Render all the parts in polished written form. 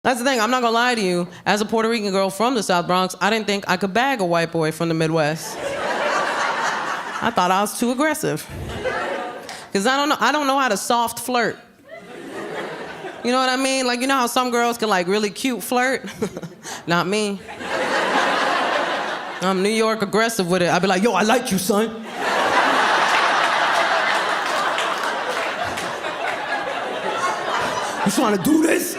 That's the thing, I'm not gonna lie to you. As a Puerto Rican girl from the South Bronx, I didn't think I could bag a white boy from the Midwest. I thought I was too aggressive. Because I don't know how to soft flirt. You know what I mean? Like, you know how some girls can like really cute flirt? Not me. I'm New York aggressive with it. I'd be like, yo, I like you, son. You trying to do this?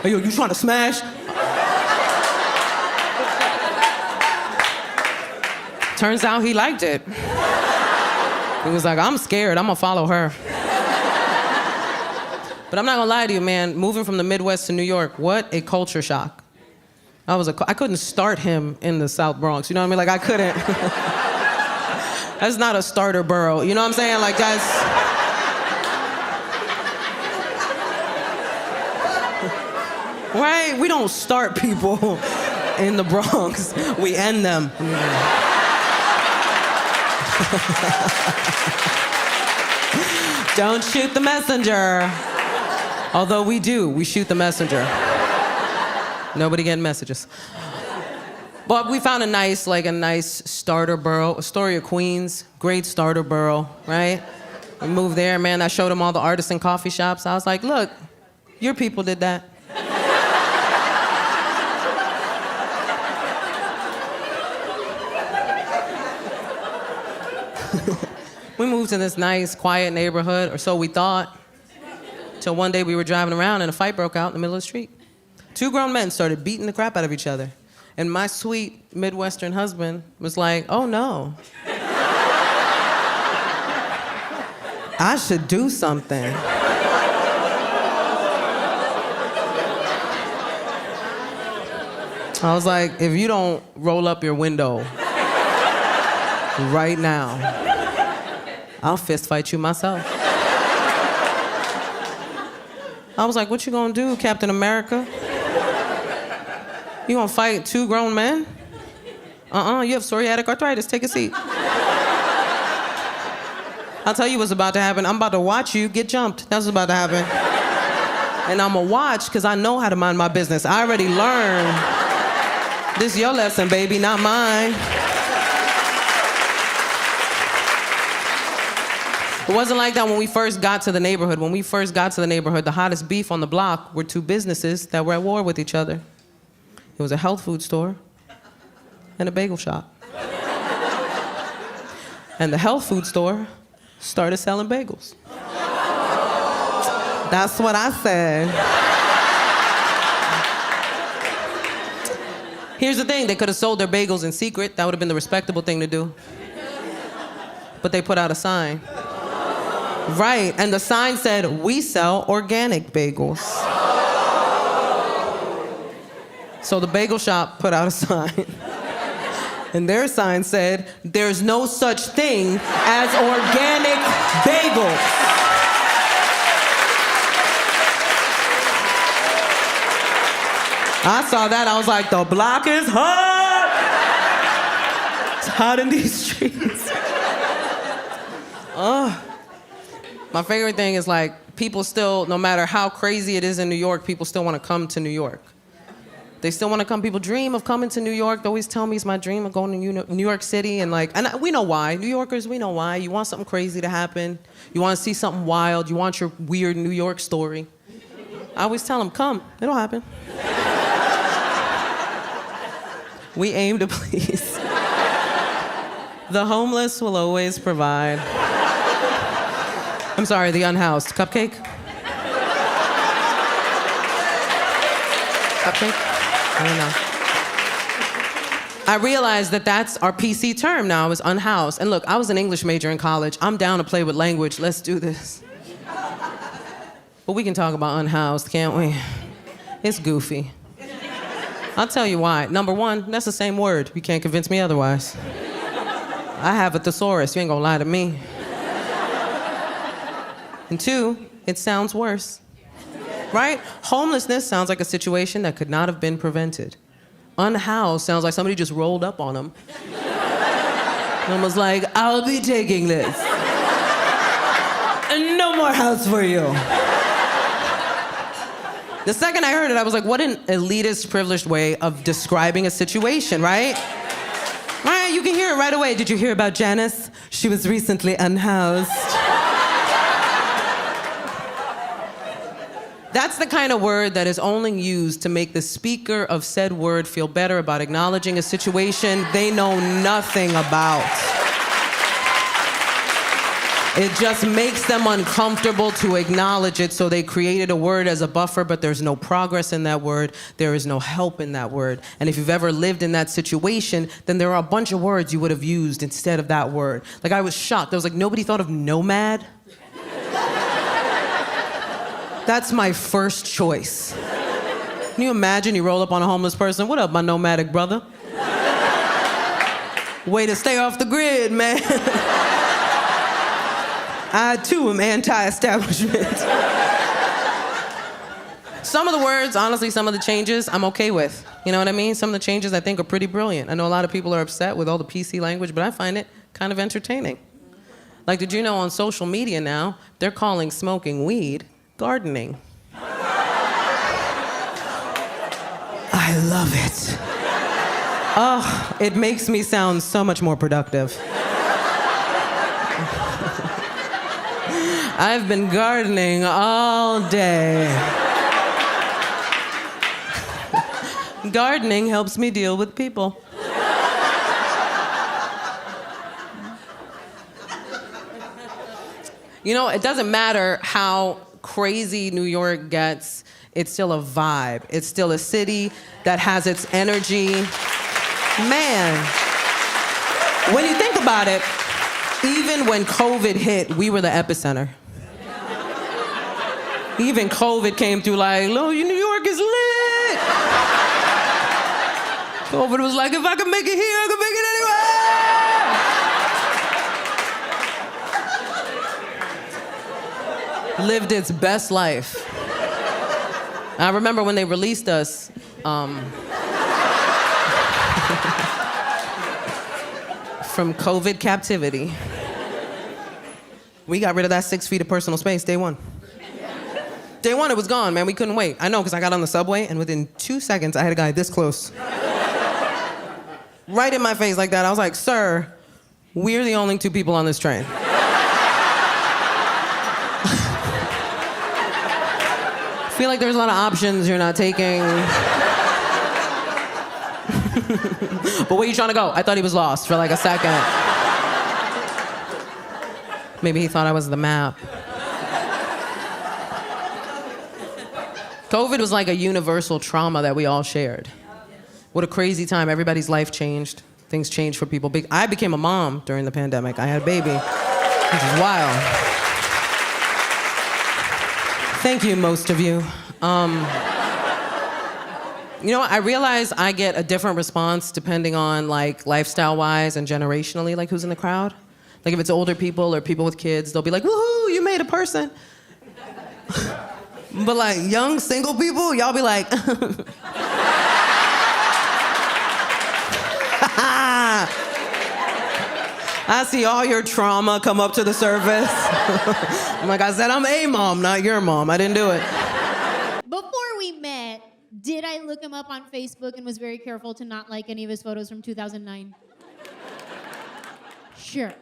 Hey, yo, you trying to smash? Turns out he liked it. He was like, I'm scared, I'm gonna follow her. But I'm not gonna lie to you, man, moving from the Midwest to New York, what a culture shock. I couldn't start him in the South Bronx, you know what I mean? Like, I couldn't. That's not a starter borough, you know what I'm saying? Like, that's... Right? We don't start people in the Bronx. We end them. Don't shoot the messenger. Although we do, we shoot the messenger. Nobody getting messages. But we found a nice starter borough, Astoria, Queens, great starter borough, right? We moved there, man, I showed him all the artisan coffee shops. I was like, look, your people did that. We moved to this nice, quiet neighborhood, or so we thought, till one day we were driving around and a fight broke out in the middle of the street. Two grown men started beating the crap out of each other. And my sweet Midwestern husband was like, oh no. I should do something. I was like, if you don't roll up your window right now, I'll fist fight you myself. I was like, what you gonna do, Captain America? You gonna fight two grown men? You have psoriatic arthritis, take a seat. I'll tell you what's about to happen. I'm about to watch you get jumped. That's what's about to happen. And I'm gonna watch, because I know how to mind my business. I already learned. This is your lesson, baby, not mine. It wasn't like that when we first got to the neighborhood. When we first got to the neighborhood, the hottest beef on the block were two businesses that were at war with each other. It was a health food store and a bagel shop. And the health food store started selling bagels. That's what I said. Here's the thing, they could have sold their bagels in secret. That would have been the respectable thing to do. But they put out a sign. Right, and the sign said, we sell organic bagels. So the bagel shop put out a sign. And their sign said, there's no such thing as organic bagels. I saw that, I was like, the block is hot! It's hot in these streets. My favorite thing is like, people still, no matter how crazy it is in New York, people still want to come to New York. They still want to come. People dream of coming to New York. They always tell me it's my dream of going to New York City. And we know why. New Yorkers, we know why. You want something crazy to happen. You want to see something wild. You want your weird New York story. I always tell them, come. It'll happen. We aim to please. The homeless will always provide. I'm sorry, the unhoused. Cupcake? Cupcake? I don't know. I realized that that's our PC term now, is unhoused. And look, I was an English major in college. I'm down to play with language. Let's do this. But we can talk about unhoused, can't we? It's goofy. I'll tell you why. Number one, that's the same word. You can't convince me otherwise. I have a thesaurus. You ain't gonna lie to me. And two, it sounds worse. Right? Homelessness sounds like a situation that could not have been prevented. Unhoused sounds like somebody just rolled up on them and was like, I'll be taking this. And no more house for you. The second I heard it, I was like, what an elitist, privileged way of describing a situation, right? Right, you can hear it right away. Did you hear about Janice? She was recently unhoused. That's the kind of word that is only used to make the speaker of said word feel better about acknowledging a situation they know nothing about. It just makes them uncomfortable to acknowledge it, so they created a word as a buffer, but there's no progress in that word. There is no help in that word. And if you've ever lived in that situation, then there are a bunch of words you would have used instead of that word. Like, I was shocked. I was like, nobody thought of nomad? That's my first choice. Can you imagine you roll up on a homeless person? What up, my nomadic brother? Way to stay off the grid, man. I, too, am anti-establishment. Some of the words, honestly, some of the changes, I'm okay with. You know what I mean? Some of the changes I think are pretty brilliant. I know a lot of people are upset with all the PC language, but I find it kind of entertaining. Like, did you know on social media now, they're calling smoking weed gardening? I love it. Oh, it makes me sound so much more productive. I've been gardening all day. Gardening helps me deal with people. You know, it doesn't matter how crazy New York gets, it's still a vibe. It's still a city that has its energy. Man, when you think about it, even when COVID hit, we were the epicenter. Even COVID came through like, New York is lit. COVID was like, if I can make it here, I can make it anywhere. Lived its best life. I remember when they released us, from COVID captivity. We got rid of that 6 feet of personal space day one. Day one, it was gone, man. We couldn't wait. I know, because I got on the subway, and within 2 seconds, I had a guy this close. Right in my face like that. I was like, sir, we're the only 2 people on this train. I feel like there's a lot of options you're not taking. But where you trying to go? I thought he was lost for like a second. Maybe he thought I was the map. COVID was like a universal trauma that we all shared. What a crazy time. Everybody's life changed. Things changed for people. I became a mom during the pandemic. I had a baby, which is wild. Thank you, most of you. You know what? I realize I get a different response depending on like lifestyle-wise and generationally, like who's in the crowd. Like if it's older people or people with kids, they'll be like, woohoo, you made a person. But like young single people, y'all be like, I see all your trauma come up to the surface. I'm like, I said, I'm a mom, not your mom. I didn't do it. Before we met, did I look him up on Facebook and was very careful to not like any of his photos from 2009? Sure.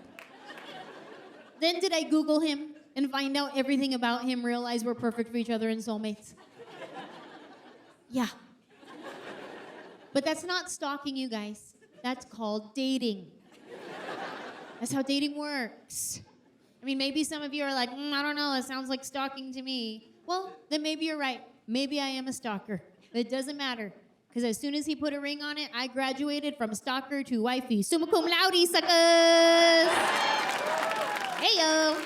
Then did I Google him and find out everything about him, realize we're perfect for each other and soulmates? Yeah. But that's not stalking, you guys. That's called dating. That's how dating works. I mean, maybe some of you are like, I don't know, it sounds like stalking to me. Well, then maybe you're right. Maybe I am a stalker. It doesn't matter. Because as soon as he put a ring on it, I graduated from stalker to wifey. Summa cum laude, suckers! Hey-yo!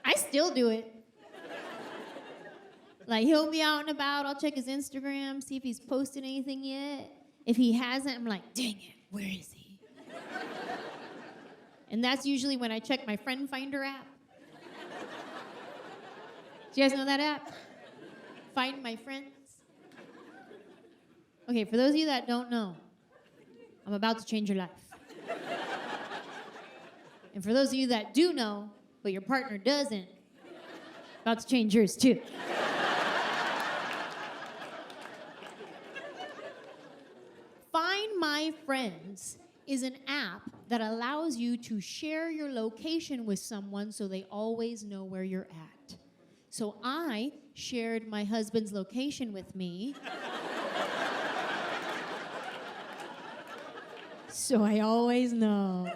I still do it. Like, he'll be out and about. I'll check his Instagram, see if he's posted anything yet. If he hasn't, I'm like, dang it, where is he? And that's usually when I check my Friend Finder app. Do you guys know that app? Find My Friends. Okay, for those of you that don't know, I'm about to change your life. And for those of you that do know, but your partner doesn't, about to change yours too. Find My Friends is an app that allows you to share your location with someone so they always know where you're at. So I shared my husband's location with me. So I always know.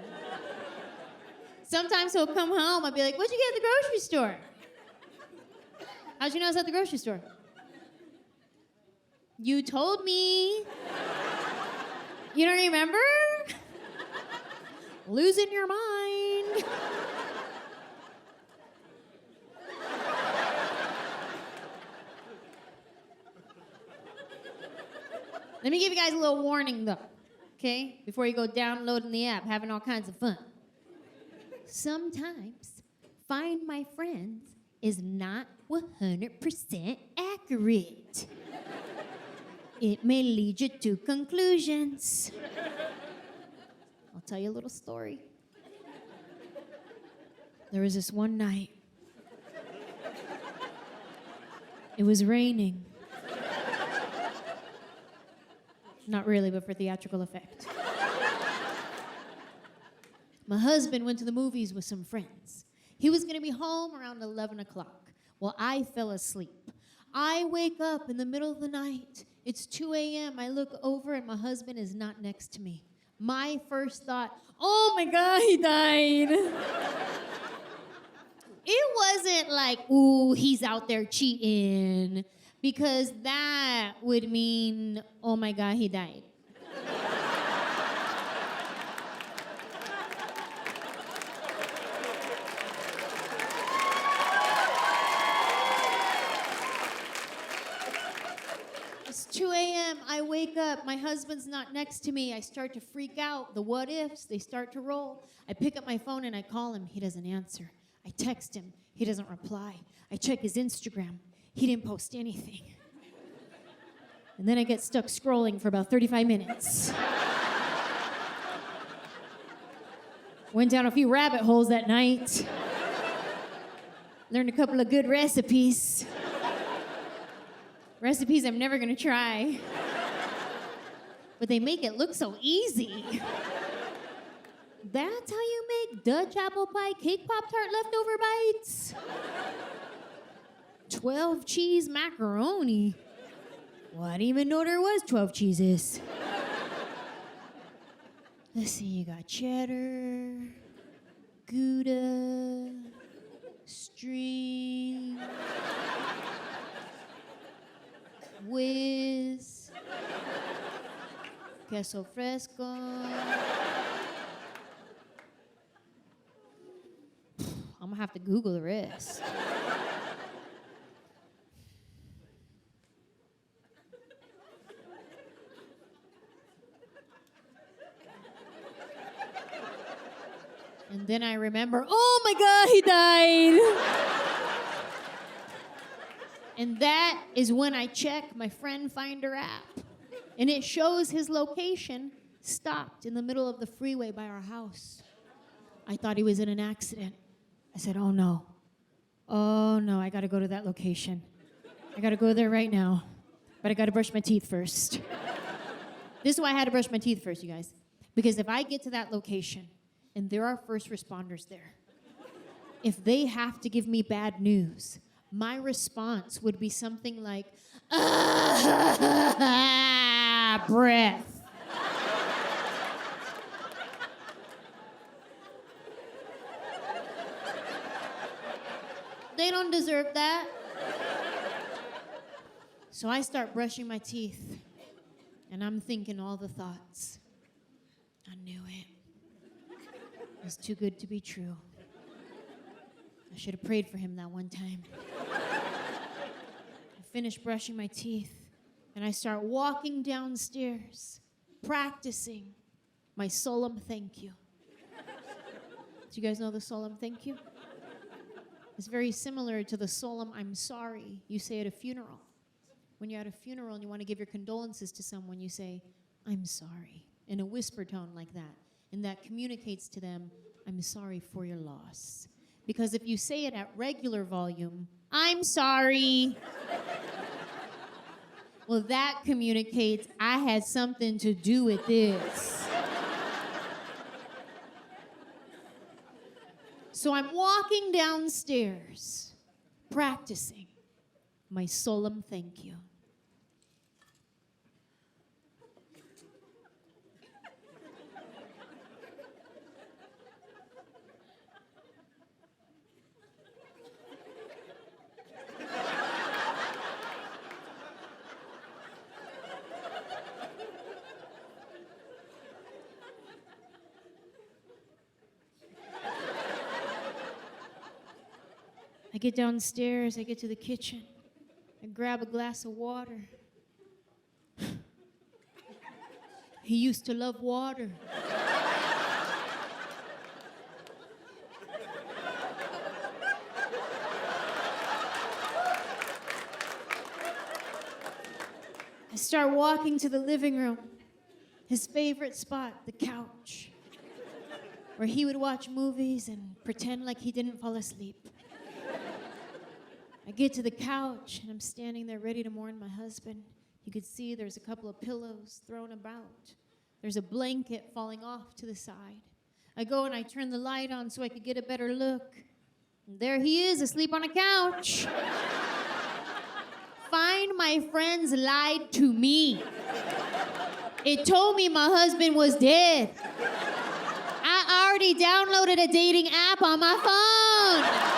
Sometimes he'll come home, I'll be like, what'd you get at the grocery store? How'd you know I was at the grocery store? You told me. You don't remember? Losing your mind. Let me give you guys a little warning though, okay? Before you go downloading the app, having all kinds of fun. Sometimes Find My Friends is not 100% accurate. It may lead you to conclusions. I'll tell you a little story. There was this one night. It was raining. Not really, but for theatrical effect. My husband went to the movies with some friends. He was gonna be home around 11 o'clock. Well, I fell asleep. I wake up in the middle of the night. It's 2 a.m. I look over and my husband is not next to me. My first thought, oh my God, he died. It wasn't like, ooh, he's out there cheating, because that would mean, oh my God, he died. It's 2 a.m. I wake up. My husband's not next to me. I start to freak out. The what ifs, they start to roll. I pick up my phone and I call him. He doesn't answer. I text him. He doesn't reply. I check his Instagram. He didn't post anything. And then I get stuck scrolling for about 35 minutes. Went down a few rabbit holes that night. Learned a couple of good recipes. Recipes I'm never gonna try. But they make it look so easy. That's how you make Dutch apple pie cake Pop-Tart leftover bites? 12 cheese macaroni. Well, I didn't even know there was 12 cheeses. Let's see, you got cheddar, Gouda, string, whiz, queso fresco. I'm gonna have to Google the rest. And then I remember, oh my God, he died. And that is when I check my Friend Finder app. And it shows his location stopped in the middle of the freeway by our house. I thought he was in an accident. I said, oh no, I gotta go to that location. I gotta go there right now, but I gotta brush my teeth first. This is why I had to brush my teeth first, you guys. Because if I get to that location and there are first responders there, if they have to give me bad news, my response would be something like, breath. They don't deserve that. So I start brushing my teeth, and I'm thinking all the thoughts. I knew it. It was too good to be true. I should have prayed for him that one time. I finish brushing my teeth, and I start walking downstairs, practicing my solemn thank you. Do you guys know the solemn thank you? It's very similar to the solemn I'm sorry you say at a funeral. When you're at a funeral and you want to give your condolences to someone, you say, I'm sorry, in a whisper tone like that. And that communicates to them, I'm sorry for your loss. Because if you say it at regular volume, I'm sorry. Well, that communicates I had something to do with this. So I'm walking downstairs, practicing my solemn thank you. I get downstairs, I get to the kitchen, I grab a glass of water. He used to love water. I start walking to the living room, his favorite spot, the couch, where he would watch movies and pretend like he didn't fall asleep. I get to the couch, and I'm standing there ready to mourn my husband. You could see there's a couple of pillows thrown about. There's a blanket falling off to the side. I go and I turn the light on so I could get a better look. And there he is, asleep on a couch. Find my friends lied to me. It told me my husband was dead. I already downloaded a dating app on my phone.